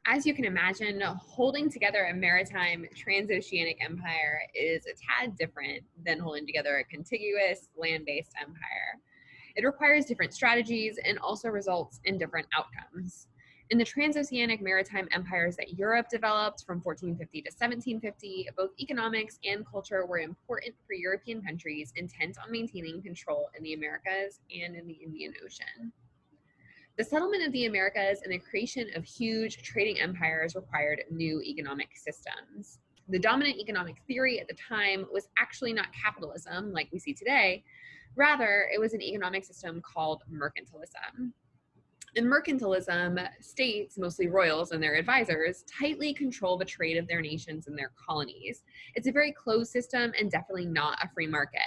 As you can imagine, holding together a maritime transoceanic empire is a tad different than holding together a contiguous land-based empire. It requires different strategies and also results in different outcomes. In the transoceanic maritime empires that Europe developed from 1450 to 1750, both economics and culture were important for European countries intent on maintaining control in the Americas and in the Indian Ocean. The settlement of the Americas and the creation of huge trading empires required new economic systems. The dominant economic theory at the time was actually not capitalism like we see today. Rather, it was an economic system called mercantilism. In mercantilism, states, mostly royals and their advisors, tightly control the trade of their nations and their colonies. It's a very closed system and definitely not a free market.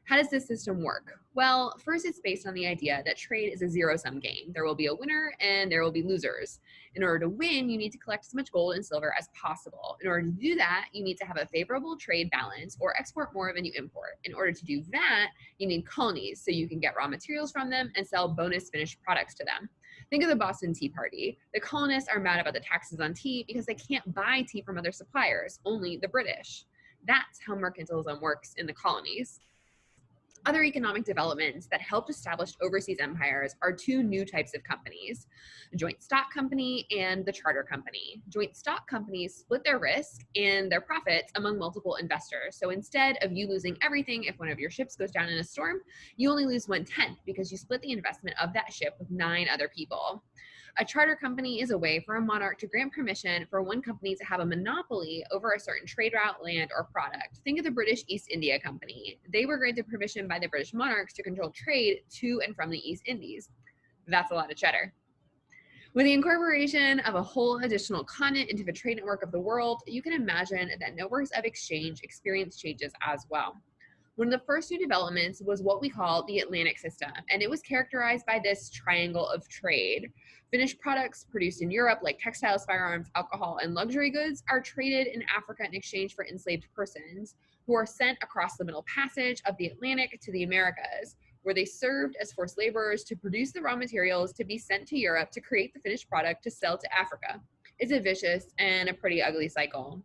How does this system work? Well, first, it's based on the idea that trade is a zero-sum game. There will be a winner and there will be losers. In order to win, you need to collect as much gold and silver as possible. In order to do that, you need to have a favorable trade balance or export more than you import. In order to do that, you need colonies so you can get raw materials from them and sell bonus finished products to them. Think of the Boston Tea Party. The colonists are mad about the taxes on tea because they can't buy tea from other suppliers, only the British. That's how mercantilism works in the colonies. Other economic developments that helped establish overseas empires are two new types of companies, the joint stock company and the charter company. Joint stock companies split their risk and their profits among multiple investors. So instead of you losing everything if one of your ships goes down in a storm, you only lose 1/10 because you split the investment of that ship with 9 other people. A charter company is a way for a monarch to grant permission for one company to have a monopoly over a certain trade route, land, or product. Think of the British East India Company. They were granted permission by the British monarchs to control trade to and from the East Indies. That's a lot of cheddar. With the incorporation of a whole additional continent into the trade network of the world, you can imagine that networks of exchange experience changes as well. One of the first new developments was what we call the Atlantic system, and it was characterized by this triangle of trade. Finished products produced in Europe, like textiles, firearms, alcohol, and luxury goods, are traded in Africa in exchange for enslaved persons who are sent across the Middle Passage of the Atlantic to the Americas, where they served as forced laborers to produce the raw materials to be sent to Europe to create the finished product to sell to Africa. It's a vicious and a pretty ugly cycle.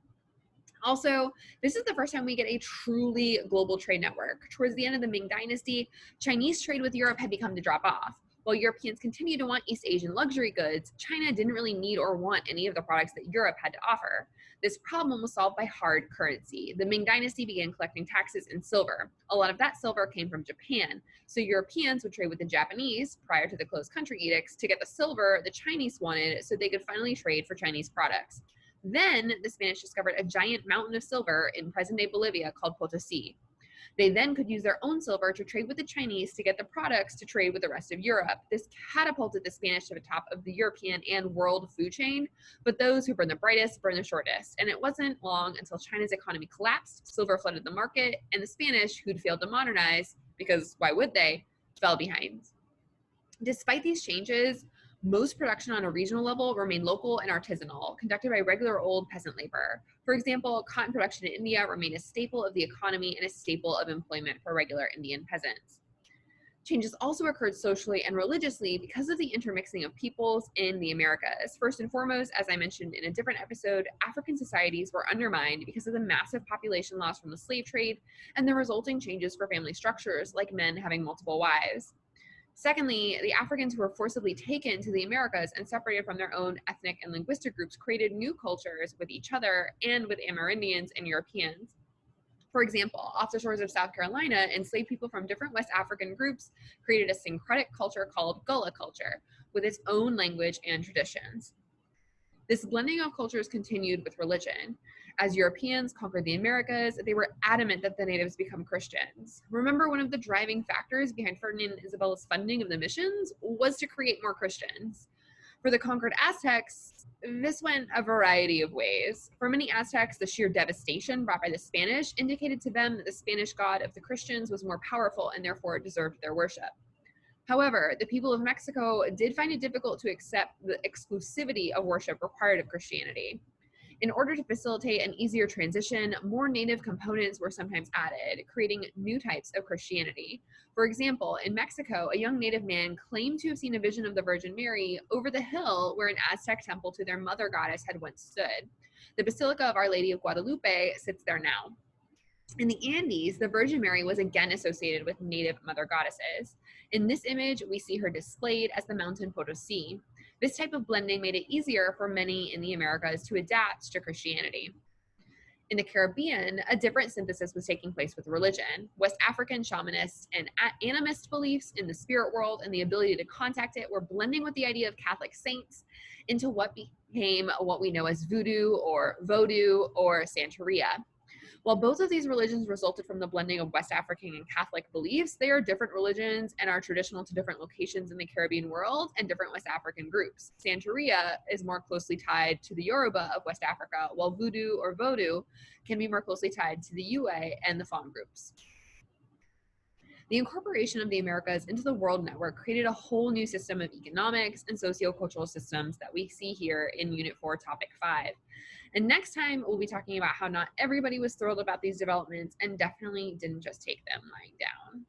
Also, this is the first time we get a truly global trade network. Towards the end of the Ming Dynasty, Chinese trade with Europe had begun to drop off. While Europeans continued to want East Asian luxury goods, China didn't really need or want any of the products that Europe had to offer. This problem was solved by hard currency. The Ming Dynasty began collecting taxes in silver. A lot of that silver came from Japan, so Europeans would trade with the Japanese prior to the closed country edicts to get the silver the Chinese wanted so they could finally trade for Chinese products. Then the Spanish discovered a giant mountain of silver in present-day Bolivia called Potosi. They then could use their own silver to trade with the Chinese to get the products to trade with the rest of Europe. This catapulted the Spanish to the top of the European and world food chain, but those who burn the brightest burn the shortest. And it wasn't long until China's economy collapsed, silver flooded the market, and the Spanish, who'd failed to modernize, because why would they, fell behind. Despite these changes, most production on a regional level remained local and artisanal, conducted by regular old peasant labor. For example, cotton production in India remained a staple of the economy and a staple of employment for regular Indian peasants. Changes also occurred socially and religiously because of the intermixing of peoples in the Americas. First and foremost, as I mentioned in a different episode, African societies were undermined because of the massive population loss from the slave trade and the resulting changes for family structures, like men having multiple wives. Secondly, the Africans who were forcibly taken to the Americas and separated from their own ethnic and linguistic groups created new cultures with each other and with Amerindians and Europeans. For example, off the shores of South Carolina, enslaved people from different West African groups created a syncretic culture called Gullah culture, with its own language and traditions. This blending of cultures continued with religion. As Europeans conquered the Americas, they were adamant that the natives become Christians. Remember, one of the driving factors behind Ferdinand and Isabella's funding of the missions was to create more Christians. For the conquered Aztecs, this went a variety of ways. For many Aztecs, the sheer devastation brought by the Spanish indicated to them that the Spanish God of the Christians was more powerful and therefore deserved their worship. However, the people of Mexico did find it difficult to accept the exclusivity of worship required of Christianity. In order to facilitate an easier transition, more native components were sometimes added, creating new types of Christianity. For example, in Mexico, a young native man claimed to have seen a vision of the Virgin Mary over the hill where an Aztec temple to their mother goddess had once stood. The Basilica of Our Lady of Guadalupe sits there now. In the Andes, the Virgin Mary was again associated with native mother goddesses. In this image, we see her displayed as the mountain Potosi. This type of blending made it easier for many in the Americas to adapt to Christianity. In the Caribbean, a different synthesis was taking place with religion. West African shamanist and animist beliefs in the spirit world and the ability to contact it were blending with the idea of Catholic saints into what became what we know as voodoo or Santeria. While both of these religions resulted from the blending of West African and Catholic beliefs, they are different religions and are traditional to different locations in the Caribbean world and different West African groups. Santeria is more closely tied to the Yoruba of West Africa, while voodoo or vodou can be more closely tied to the Yue and the Fon groups. The incorporation of the Americas into the world network created a whole new system of economics and sociocultural systems that we see here in Unit 4, Topic 5. And next time, we'll be talking about how not everybody was thrilled about these developments and definitely didn't just take them lying down.